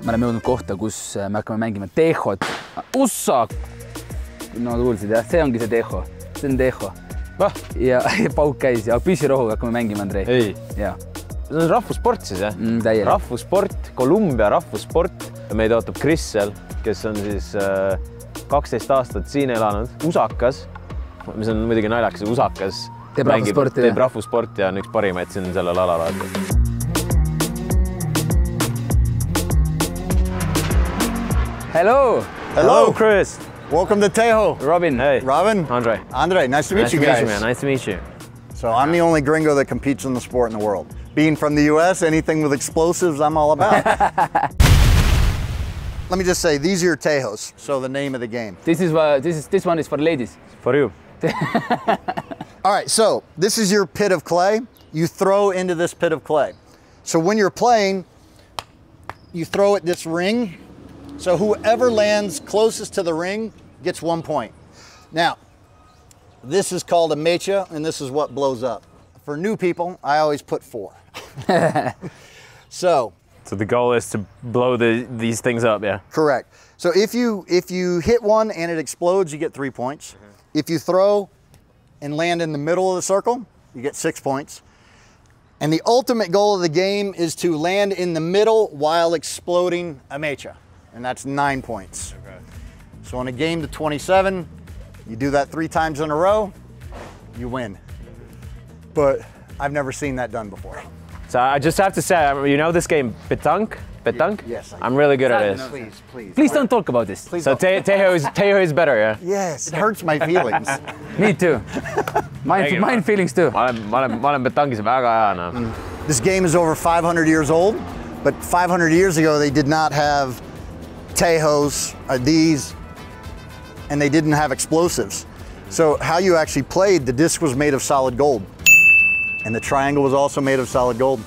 me oleme jõudnud kohta, kus me hakkame mängima Tehot. Ussa! No kuulsid jah, see ongi see Teho. See on Teho. Ja pauk käis ja püssirohuga hakkame mängima, Andrei. Ei. Ja. See on rahvussport siis, jah? Täielik. Rahvussport, Kolumbia rahvussport. Meid ootab Chris seal, kes on siis 12 aastat siin elanud. Usakas, mis on muidugi naljakas, Usakas teeb rahvussporti ja on üks parimaid siin sellel alal. Hello! Hello, Chris! Welcome to Tejo. Robin. Hey. Robin? Andre. Andre, nice to meet you guys. Nice to meet you. So I'm the only gringo that competes in the sport in the world. Being from the US, anything with explosives, I'm all about. Let me just say, these are your Tejos, so the name of the game. This one is for ladies. For you. All right, so this is your pit of clay. You throw into this pit of clay. So when you're playing, you throw at this ring. So whoever lands closest to the ring gets 1 point. Now, this is called a mecha, and this is what blows up. For new people, I always put 4. So the goal is to blow these things up, yeah? Correct. So if you hit one and it explodes, you get 3 points. If you throw and land in the middle of the circle, you get 6 points. And the ultimate goal of the game is to land in the middle while exploding a mecha. And that's 9 points. Okay. So in a game to 27, you do that 3 times in a row, you win. But I've never seen that done before. So I just have to say, you know this game, Petanque? Petanque? Yes. I'm really good at this. Please, please. Please don't talk about this. Please so Tejo is better, yeah? Yes, it hurts my feelings. Me too. Mine feelings too. Ma olen Petanque'is väga hea, no. This game is over 500 years old, but 500 years ago they did not have Tejos, these, and they didn't have explosives. So how you actually played, the disc was made of solid gold. And the triangle was also made of solid gold.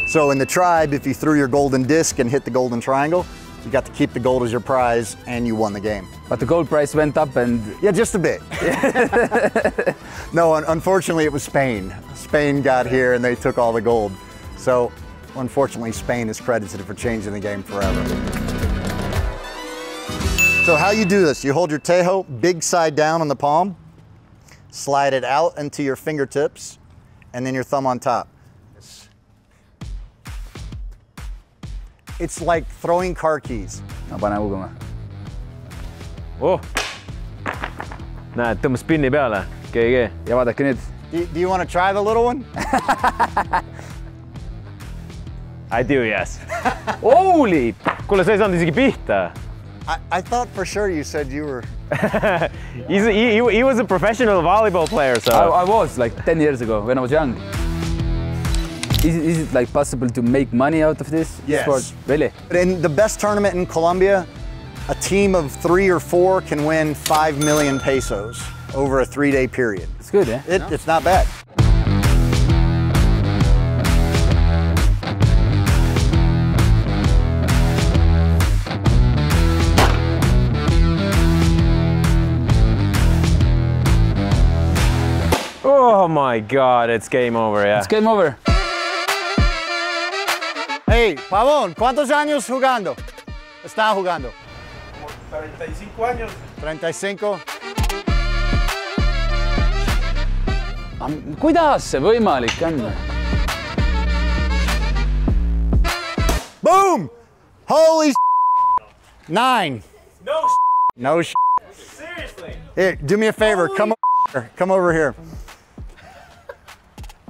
So in the tribe, if you threw your golden disc and hit the golden triangle, you got to keep the gold as your prize and you won the game. But the gold price went up and... Yeah, just a bit. No, unfortunately it was Spain. Spain got here and they took all the gold. So unfortunately Spain is credited for changing the game forever. So how you do this, you hold your Tejo big side down on the palm, slide it out into your fingertips, and then your thumb on top. It's like throwing car keys. No pane uguma. Oh! Näed, tõmbas pinni peale, GG. Ja vaadake nüüd. Do you want to try the little one? I do, yes. Holy! Kuule, sa ei saanud isegi pihta. I thought for sure you said you were... he was a professional volleyball player, so... I was like 10 years ago when I was young. Is it like possible to make money out of this sport? Really? In the best tournament in Colombia, a team of 3 or 4 can win 5 million pesos over a 3-day period. It's good, eh? It's not bad. Oh my God, it's game over, yeah. It's game over. Hey, Pavón, ¿cuántos años jugando? ¿Estás jugando? 35 años. 35. Kuidas see võimalik on? Boom! Holy 9. No No seriously. Here, do me a favor. Come over here. Come over here.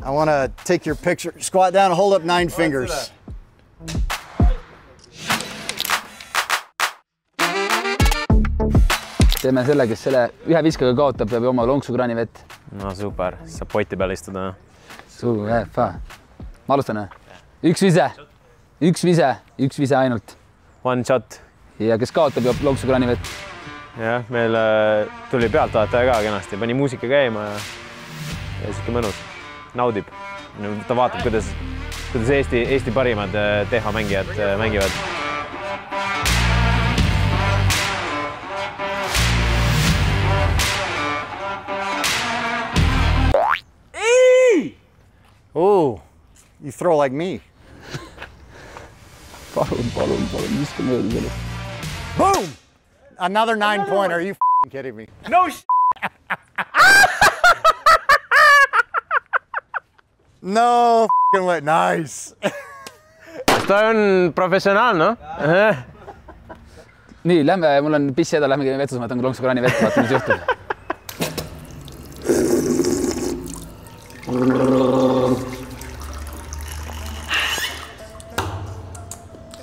I want to take your picture. Squat down and hold up 9 fingers. Teeme selle, kes selle ühe viskaga kaotab, peab oma lonksukraani vett. No super, saab poti peal istuda. Super. Ma alustan. Üks vise ainult. One shot. Ja kes kaotab, peab lonksukraani vett. Jah, meil tuli pealtvaataja ka kenasti, pani muusika käima ja siuke mõnus. Naudib. Ta vaatab, kuidas Eesti parimad Tejo mängijad mängivad. Ooh, you throw like me. Palun, viska mööda sellest. Boom! Another 9-pointer. Are you f***ing kidding me? No sh**. No f***ing way. Nice. Ta on professionaal, no? Nii, lähme, mul on pissi häda, lähme vetsus, ma võtan lonksu kraani vett, vaata, mis juhtub.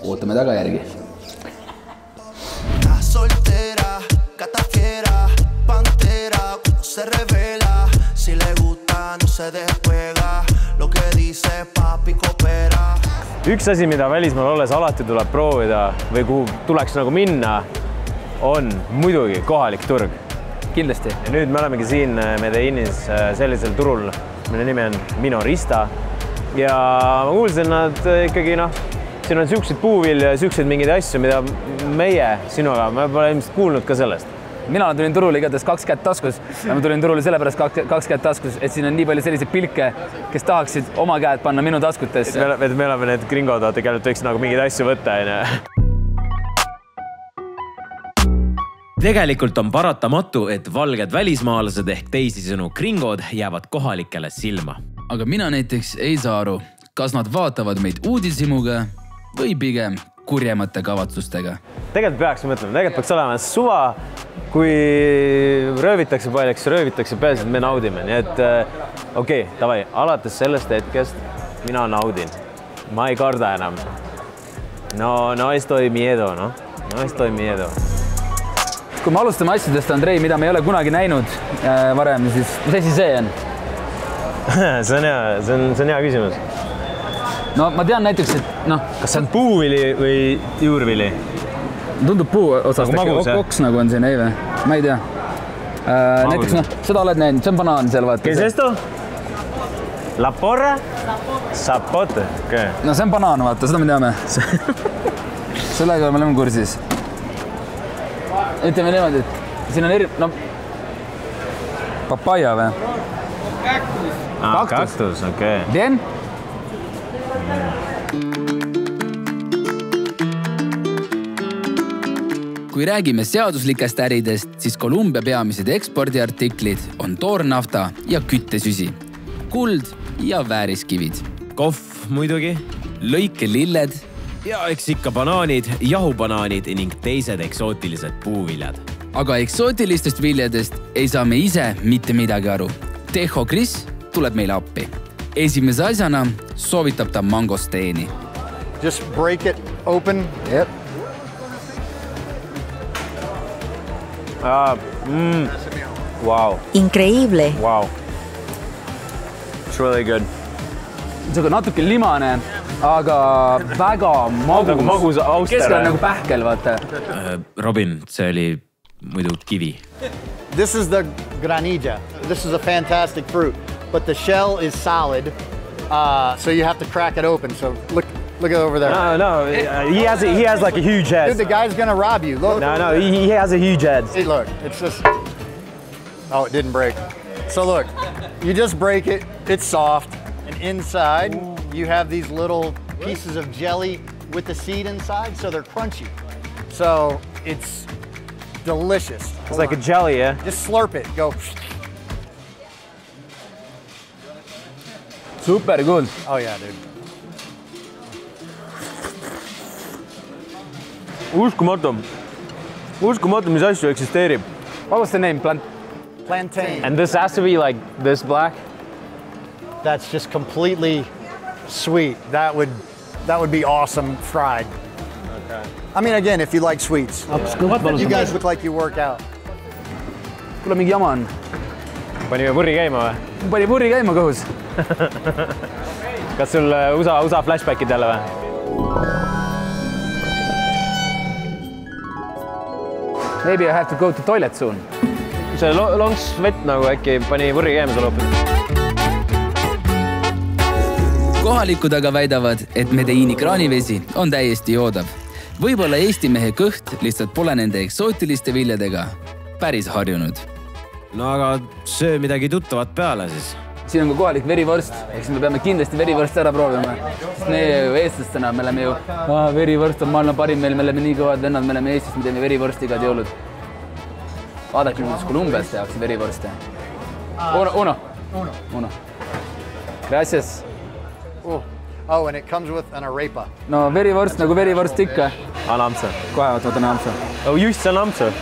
Ootame tagajärgi. Soltera, gata fiera, pantera, cuando se revela, si le gusta no se despega, lo que dice papi coopera. Üks asi, mida välismaal olles alati tuleb proovida või kuhu tuleks nagu minna, on muidugi kohalik turg. Kindlasti. Ja nüüd me olemegi siin Medeinis sellisel turul, mille nimi on Minorista. Ja ma kuulsin nad ikkagi, siin on siuksed puuvilja ja siuksed mingeid asju, mida meie sinuga, ma pole ilmselt kuulnud ka sellest. Mina tulin turule igatahes 2 kätt taskus ja ma tulin turule sellepärast 2 kätt taskus, et siin on nii palju selliseid pilke, kes tahaksid oma käed panna minu taskutesse. Et me oleme need gringod, kellelt võiks nagu mingeid asju võtta. Tegelikult on paratamatu, et valged välismaalased ehk teisisõnu gringod jäävad kohalikele silma. Aga mina näiteks ei saa aru, kas nad vaatavad meid uudishimuga või pigem kurjemate kavatsustega. Tegelikult peaks mõtlema, tegelikult peaks olema suva, kui röövitakse paljaks, röövitakse peaasi, et me naudime. Nii et okei, davai, alates sellest hetkest mina naudin. Ma ei karda enam. No estoy miedo, no estoy miedo. Kui me alustame asjadest, Andrei, mida me ei ole kunagi näinud varem, siis mis asi see on? See on hea küsimus. No ma tean näiteks, et kas see on puuvili või juurvili? Tundub puu osast, oks nagu on siin, ei või? Ma ei tea. Näiteks seda oled näinud, see on banaan seal vaata. Kes esto? La porra? Sapote. No see on banaan vaata, seda me teame. Sellega me oleme kursis. Ütleme niimoodi, et siin on papaya või? Kaktus, okei. Bien? Kui räägime seaduslikest äridest, siis Kolumbia peamised ekspordiartiklid on toornafta ja küttesüsi, kuld ja vääriskivid. Kohv muidugi. Lõikelilled. Ja eks ikka banaanid, jahubanaanid ning teised eksootilised puuviljad. Aga eksootilistest viljadest ei saa me ise mitte midagi aru. Tejo Chris tuleb meile appi. Esimese asjana soovitab ta mangosteeni. Just break it open. Yep. Wow. Increíble. Wow. It's really good. See on natuke limane, aga väga magus. Nagu magus auster. Keskel on nagu pähkel, vaata. Robin, see oli muidu kivi. This is the granilla. This is a fantastic fruit, but the shell is solid, so you have to crack it open. So look it over there. No. He has like a huge head. Dude, the guy's gonna rob you. Look. No. He has a huge head. Hey, look, it's just. Oh, it didn't break. So look, you just break it. It's soft, and inside you have these little pieces of jelly with the seed inside, so they're crunchy. So it's delicious. It's like a jelly, yeah? Just slurp it. Go. Super good. Oh yeah, dude. Uskumatu, mis asju eksisteerib. What was the name? Plantain. And this has to be like this black? That's just completely sweet. That would be awesome fried. Okay. I mean, again, if you like sweets. You guys look like you work out. Kuule, mingi jama on. Panime purri käima või? Pani purri käima kõhus. Kas sul USA flashbackid jälle või? Maybe I have to go to toilet soon. See lonks vett nagu äkki pani purri käima sul hoopis. Kohalikud aga väidavad, et Medeini kraanivesi on täiesti joodav. Võib-olla Eesti mehe kõht lihtsalt pole nende eksootiliste viljadega päris harjunud. No aga söö midagi tuttavat peale siis. siin on ka kohalik verivorst, eks me peame kindlasti verivorst ära proovima. Sest meie ju eestlastena, me oleme ju verivorst on maailma parim, me oleme nii kõvad vennad, me oleme Eestis, me teeme verivorsti igad jõulud. Vaadake, kuidas Kolumbias tehakse verivorste. Uno. Gracias. Oh, and it comes with an arepa. No verivorst nagu verivorst ikka. Ampsa. Kohe võtan ampsa. Oh, just see on ampsa.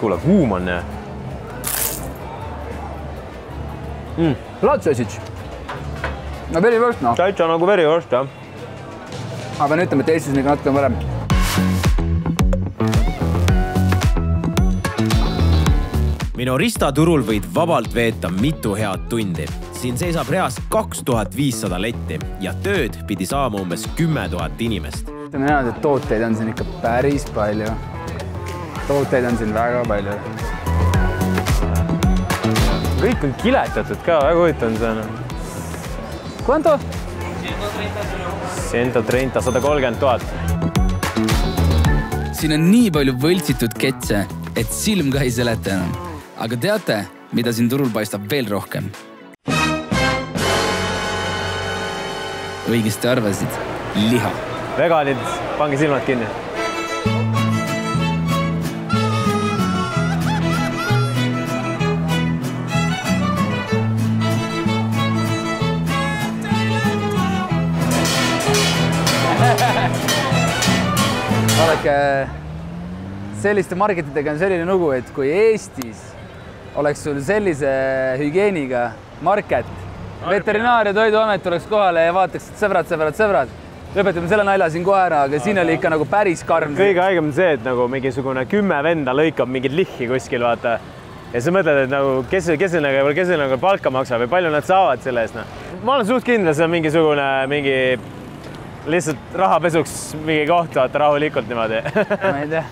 Kuule, kuum on ja. Platsesic. No verivorst, noh. Täitsa nagu verivorst, jah. Ma pean ütlema, et Eestis on ikka natuke varem. Minorista turul võid vabalt veeta mitu head tundi. Siin seisab reas 2500 letti ja tööd pidi saama umbes 10 000 inimest. Ütleme näed, et tooteid on siin ikka päris palju. Tooteid on siin väga palju. Kõik on kiletatud ka, väga huvitav on see. Quanto? 130, 130 000. Siin on nii palju võltsitud ketse, et silm ka ei seleta enam. Aga teate, mida siin turul paistab veel rohkem? Õigesti arvasid, liha. Veganid, pange silmad kinni. Vaadake, selliste marketitega on selline nugu, et kui Eestis oleks sul sellise hügieeniga market, veterinaar- ja toiduamet tuleks kohale ja vaataks, et sõbrad, lõpetame selle nalja siin kohe ära, aga siin oli ikka nagu päris karm. Kõige haigem on see, et nagu mingisugune 10 venda lõikab mingit lihhi kuskil, vaata. Ja sa mõtled, et nagu kes nagu palka maksab või palju nad saavad selle eest. Ma olen suht kindel, see on mingi lihtsalt rahapesuks mingi koht, vaata rahulikult niimoodi. Ma ei tea.